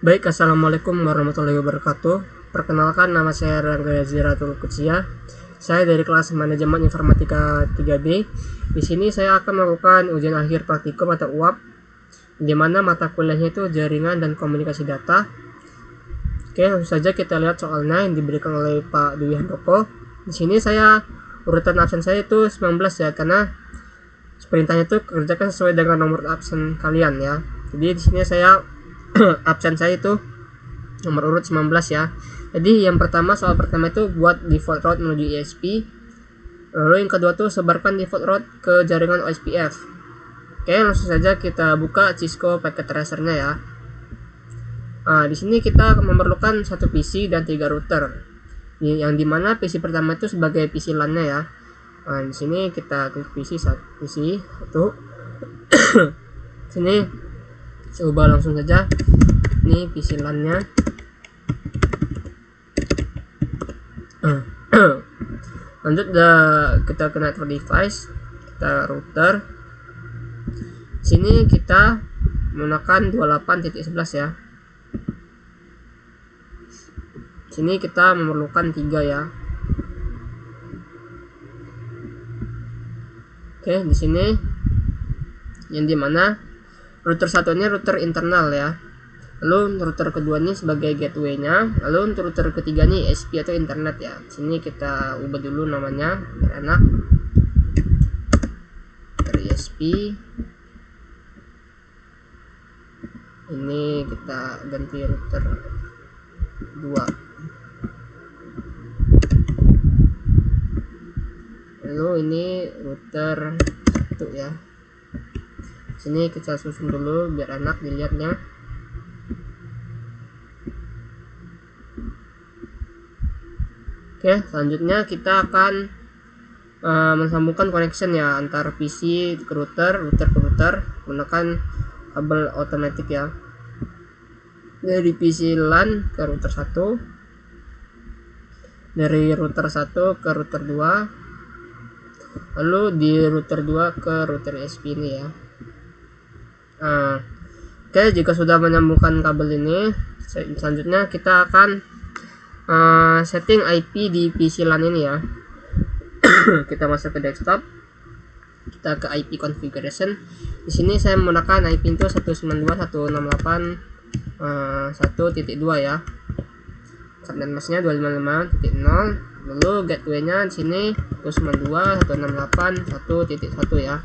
Baik, assalamualaikum warahmatullahi wabarakatuh. Perkenalkan, nama saya Rangga Ziratul Kutsia. Saya dari kelas manajemen informatika 3B. Di sini saya akan melakukan ujian akhir praktikum atau UAP, di mana mata kuliahnya itu jaringan dan komunikasi data. Oke, langsung saja kita lihat soalnya yang diberikan oleh Pak Dwi Handoko. Di sini saya urutan absen saya itu 19 ya, karena perintahnya itu kerjakan sesuai dengan nomor absen kalian ya. Jadi di sini saya absen saya itu nomor urut 19 ya. Jadi yang pertama, soal pertama itu buat default route menuju ISP. Lalu yang kedua tuh sebarkan default route ke jaringan OSPF. Oke, langsung saja kita buka Cisco Packet Tracer-nya ya. Nah, di sini kita memerlukan satu PC dan 3 router. Yang dimana PC pertama itu sebagai PC LAN-nya ya. Nah, di sini kita klik PC satu. Sini coba langsung saja. Ini PC LAN-nya. Lanjut kita ke network device, kita router. Sini kita menggunakan 28.11 ya. Sini kita memerlukan 3 ya. Oke, di sini yang dimana router satunya router internal ya. Lalu router kedua ini sebagai gateway-nya. Lalu untuk router ketiga nih SP atau internet ya. Sini kita ubah dulu namanya biar enak. Dari SP. Ini kita ganti router 2. Lalu ini router 1 ya. Sini kita susun dulu biar enak dilihatnya. Oke, selanjutnya kita akan mensambungkan connection ya antar PC ke router ke router menggunakan kabel otomatis ya. Dari PC LAN ke router 1, dari router 1 ke router 2, lalu di router 2 ke router SP ini ya. Oke, jika sudah menyambungkan kabel ini, selanjutnya kita akan setting IP di PC LAN ini ya. Kita masuk ke desktop, kita ke IP configuration. Di sini saya menggunakan IP itu 192.168.1.2 ya. Subnet masknya 255.0. Lalu gateway-nya di sini 192.168.1.1 ya.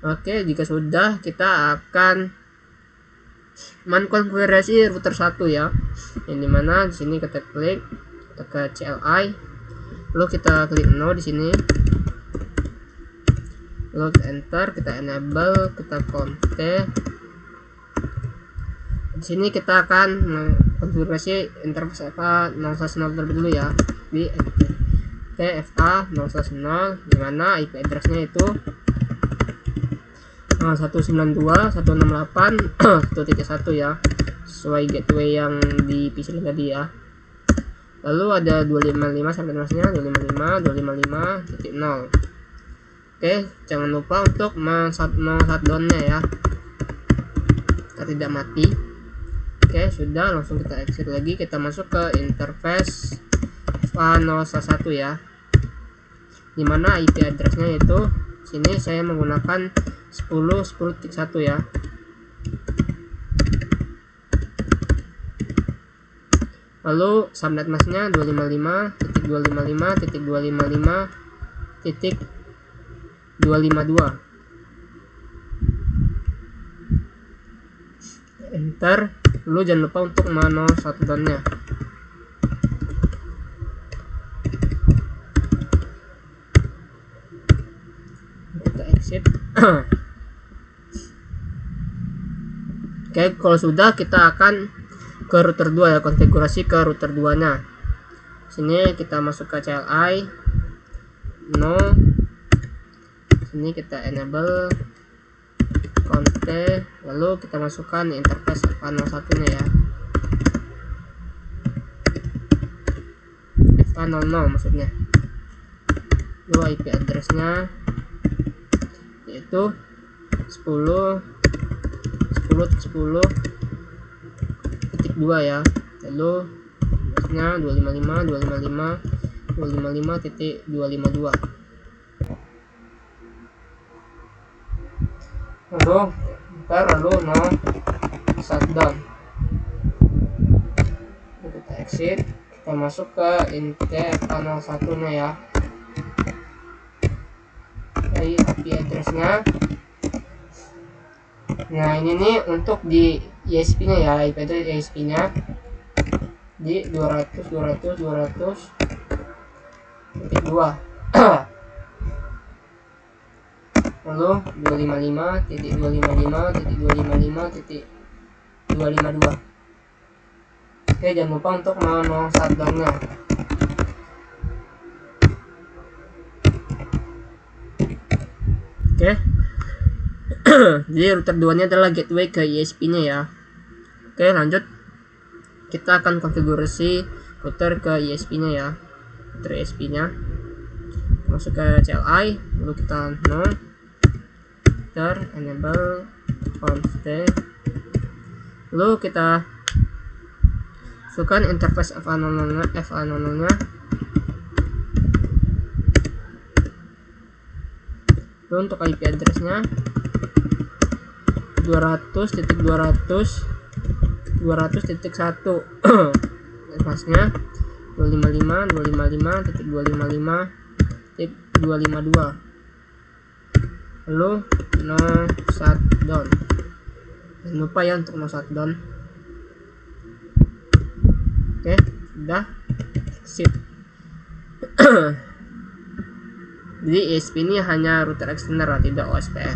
Oke, jika sudah kita akan mengkonfigurasi router 1 ya. Yang dimana di sini kita klik, kita ke CLI, lalu kita klik no di sini, lalu kita enter, kita enable, kita config. Di sini kita akan mengkonfigurasi interface FA 0/0 terlebih dulu ya. Di FA 0/0, dimana IP address-nya itu 192.168.1.1 ya, sesuai gateway yang di PC tadi ya. Lalu ada 255 sampai masnya 255.255.0. Oke, jangan lupa untuk shutdown-nya ya, kita tidak mati. Oke, sudah, langsung kita exit lagi, kita masuk ke interface FA0/1 ya, dimana IP address-nya itu sini saya menggunakan 10.10.1 ya. Lalu subnet masknya 255.255.255.252. Enter. Lalu jangan lupa untuk manual shutdown-nya. Kita exit. Oke, kalau sudah kita akan ke router 2 ya, konfigurasi ke router 2 nya. Sini kita masuk ke CLI, no. Sini kita enable config, lalu kita masukkan interface FA01 nya ya. FA00 maksudnya. Lalu IP address-nya yaitu 10.10.10 2 ya. Lalu nya 255.252. Lalu no shutdown. Kita exit, kita masuk ke internal 1 nya ya. IP address-nya. Nah, ini nih untuk di ISP nya ya, IP address ISP nya di 200.200.2. Lalu 255.255.255.252. Oke, jangan lupa untuk no shutdown nya. Oke. Jadi router 2 nya adalah gateway ke ISP nya ya. Oke, lanjut kita akan konfigurasi router ke ISP nya ya. Router ISP nya masuk ke CLI, lalu kita no router enable config, lalu kita masukkan interface FA00 nya. Lalu untuk IP address nya 200.200.200.1. Pasnya 255.255.252. Lalu no shutdown. Jangan lupa ya untuk no shutdown. Oke, sudah exit. Jadi ISP ini hanya router extender, tidak OSPF.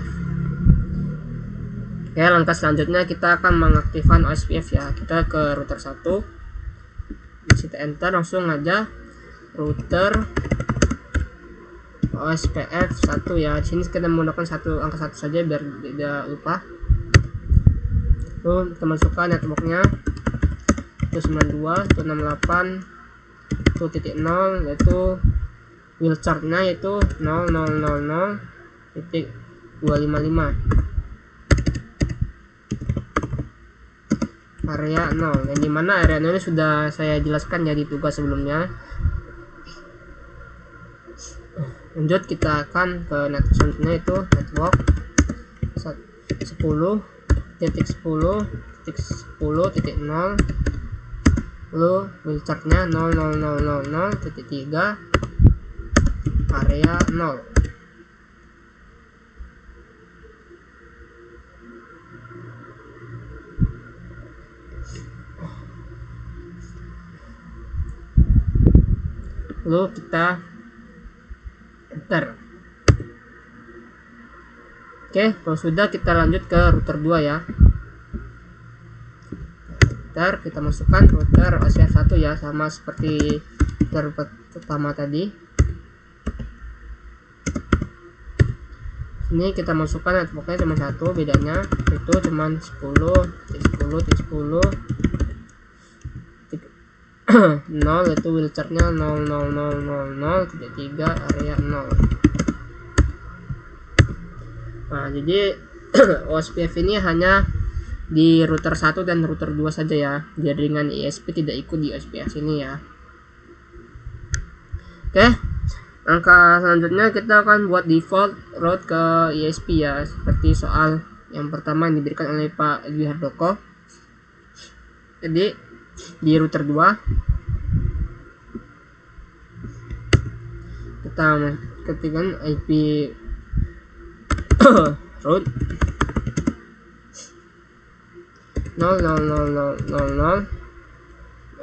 Oke, langkah selanjutnya kita akan mengaktifkan OSPF ya. Kita ke router 1, kita enter, langsung aja router OSPF 1 ya. Di sini kita menggunakan angka 1 saja biar tidak lupa. Lalu kita masukkan networknya 192.168.0, yaitu wheel chart-nya yaitu 0000.255. area 0, yang dimana area 0 ini sudah saya jelaskan ya di tugas sebelumnya. Lanjut kita akan ke network selanjutnya, itu network 10.10.10.0, lalu wheel chart-nya 00000.3 area 0. Lalu kita enter. Oke, kalau sudah kita lanjut ke router 2 ya. Enter, kita masukkan router OSPF 1 ya, sama seperti router pertama tadi. Ini kita masukkan networknya cuma satu, bedanya itu cuma 10.10.10 0, yaitu wheel chart-nya 00000.3 area 0. Nah, jadi OSPF ini hanya di router 1 dan router 2 saja ya. Jaringan ISP tidak ikut di OSPF sini ya. Oke, langkah selanjutnya kita akan buat default route ke ISP ya, seperti soal yang pertama yang diberikan oleh Pak Dwi Hardoko. Jadi di router 2 kita ketikkan IP route 00000,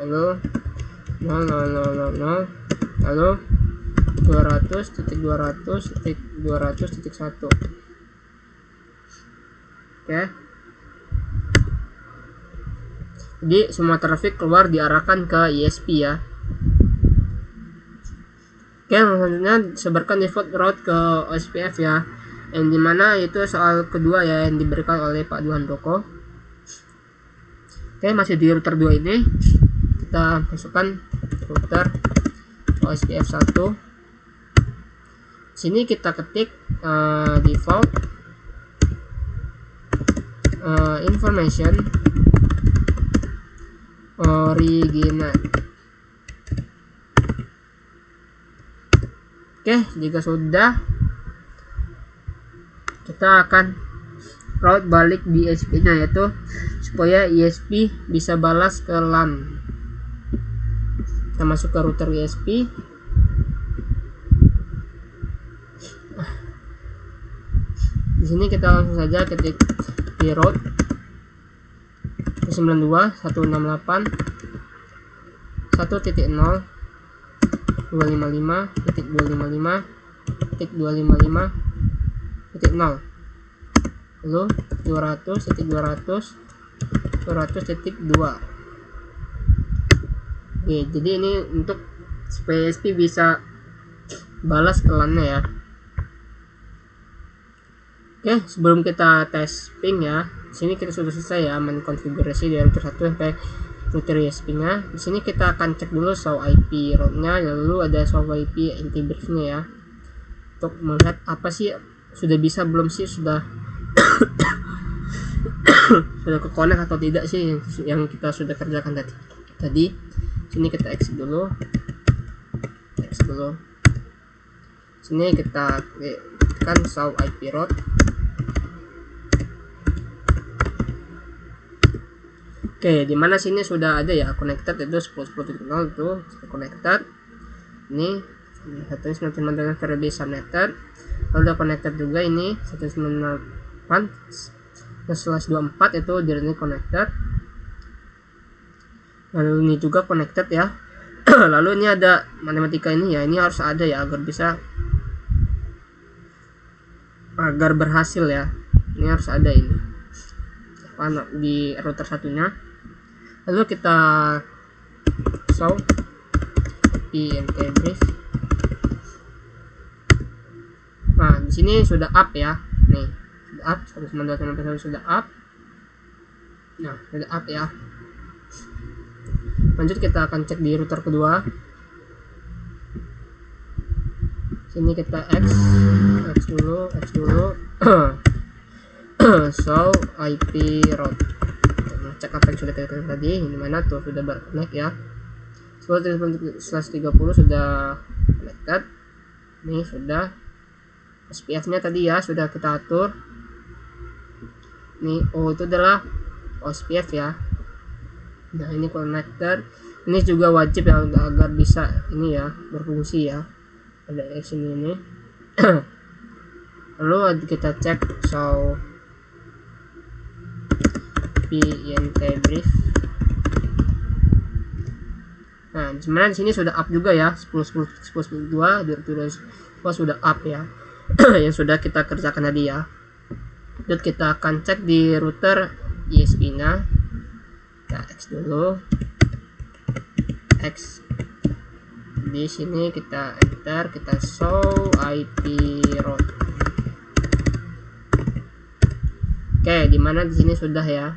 lalu 00000, lalu 200.200.200.1. Oke, jadi semua traffic keluar diarahkan ke ISP ya. Oke, selanjutnya sebarkan default route ke OSPF ya, yang dimana itu soal kedua ya yang diberikan oleh Pak Dwi Hardoko. Oke, masih di router 2 ini kita masukkan router OSPF 1. Sini kita ketik default information original. Oke, jika sudah, kita akan route balik di ISP-nya, yaitu supaya ISP bisa balas ke LAN. Kita masuk ke router ISP. Di sini kita langsung saja ketik di route 192.168.255.255.255.0, lalu 200.200.200.2. Oke, jadi ini untuk supaya ISP bisa balas ke LAN-nya ya. Oke, sebelum kita tes ping ya, di sini kita sudah selesai ya mengkonfigurasi dari router 1 sampai router ISP-nya. Di sini kita akan cek dulu show IP route-nya, lalu ada show IP anti brief-nya ya. Untuk melihat apa sih sudah bisa belum sih, sudah sudah ke connect atau tidak sih yang kita sudah kerjakan tadi. Sini kita exit dulu. Sini kita tekan show IP route. Oke, dimana sini sudah ada ya connected, itu 10.10.0 itu connected. Ini 192 variable subnetted. Lalu udah connected juga ini 198/24 itu directly connected. Lalu ini juga connected ya. Lalu ini ada matematika ini ya, ini harus ada ya agar berhasil ya. Ini harus ada ini di router satunya. Lalu kita show INT brief. Nah, di sini sudah up ya. Nih, sudah up 192.168 sudah up. Nah, sudah up ya. Lanjut kita akan cek di router kedua. Sini kita X dulu. Show IP route. Cek apa yang sudah kita cek tadi. Ini mana tuh sudah berconnect ya. 130 sudah connected. Ini sudah SPF-nya tadi ya sudah kita atur. Ini itu adalah SPF ya. Nah, ini connector. Ini juga wajib ya agar bisa ini ya berfungsi ya. Ada X ini. Lalu kita cek show INT brief. Nah, sebenarnya di sini sudah up juga ya, 10.10.10.2 sudah up ya. Yang sudah kita kerjakan tadi ya. Lalu kita akan cek di router ISP-nya. Kita X dulu. X. Di sini kita enter, kita show IP route. Oke, dimana di sini sudah ya.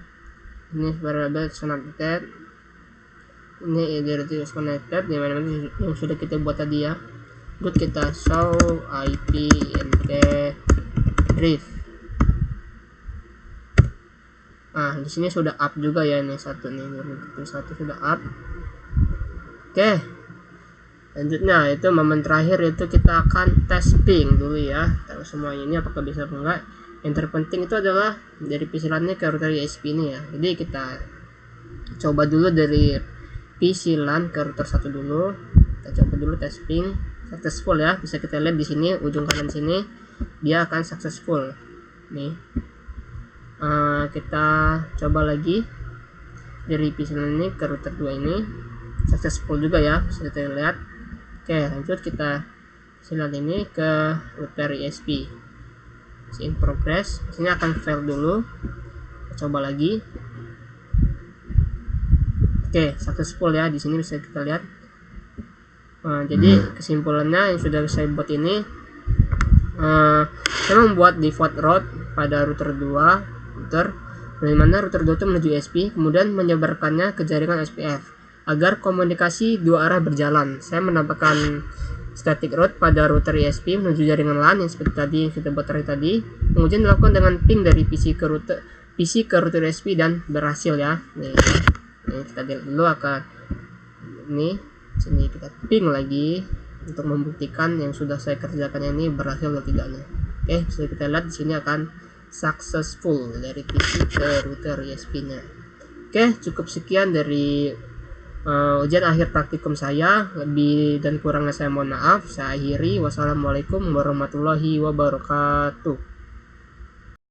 Ini variable connected. Ini directory connected, dimana yang sudah kita buat tadi ya. Lalu kita show IP int brief. Nah, di sini sudah up juga ya, ini satu sudah up. Oke. Selanjutnya itu momen terakhir, itu kita akan tes ping dulu ya. Tahu semuanya ini apakah bisa atau enggak. Yang terpenting itu adalah dari PC LAN-nya ke router ISP ini ya. Jadi kita coba dulu dari PC LAN ke router 1 dulu. Kita coba dulu tes ping successful ya. Bisa kita lihat di sini ujung kanan sini dia akan successful. Nih. Kita coba lagi dari PC LAN ini ke router 2 ini successful juga ya, bisa kita lihat. Oke, lanjut kita lihat ini ke router ISP. In progress. Sini akan fail dulu. Kita coba lagi. Oke, successful ya. Di sini bisa kita lihat. Jadi kesimpulannya yang sudah saya buat ini, saya membuat default route pada router 2, dari mana router 2 itu menuju ISP, kemudian menyebarkannya ke jaringan SPF agar komunikasi dua arah berjalan. Saya menambahkan static route pada router ISP menuju jaringan LAN yang seperti tadi yang kita buat tadi. Kemudian dilakukan dengan ping dari PC ke router ISP dan berhasil ya. Nih, Ini kita lihat dulu akan ini, sini kita ping lagi untuk membuktikan yang sudah saya kerjakan ini berhasil atau tidaknya. Oke, bisa kita lihat di sini akan successful dari PC ke router USB-nya. Oke, cukup sekian dari ujian akhir praktikum saya. Lebih dan kurangnya saya mohon maaf. Saya akhiri. Wassalamualaikum warahmatullahi wabarakatuh.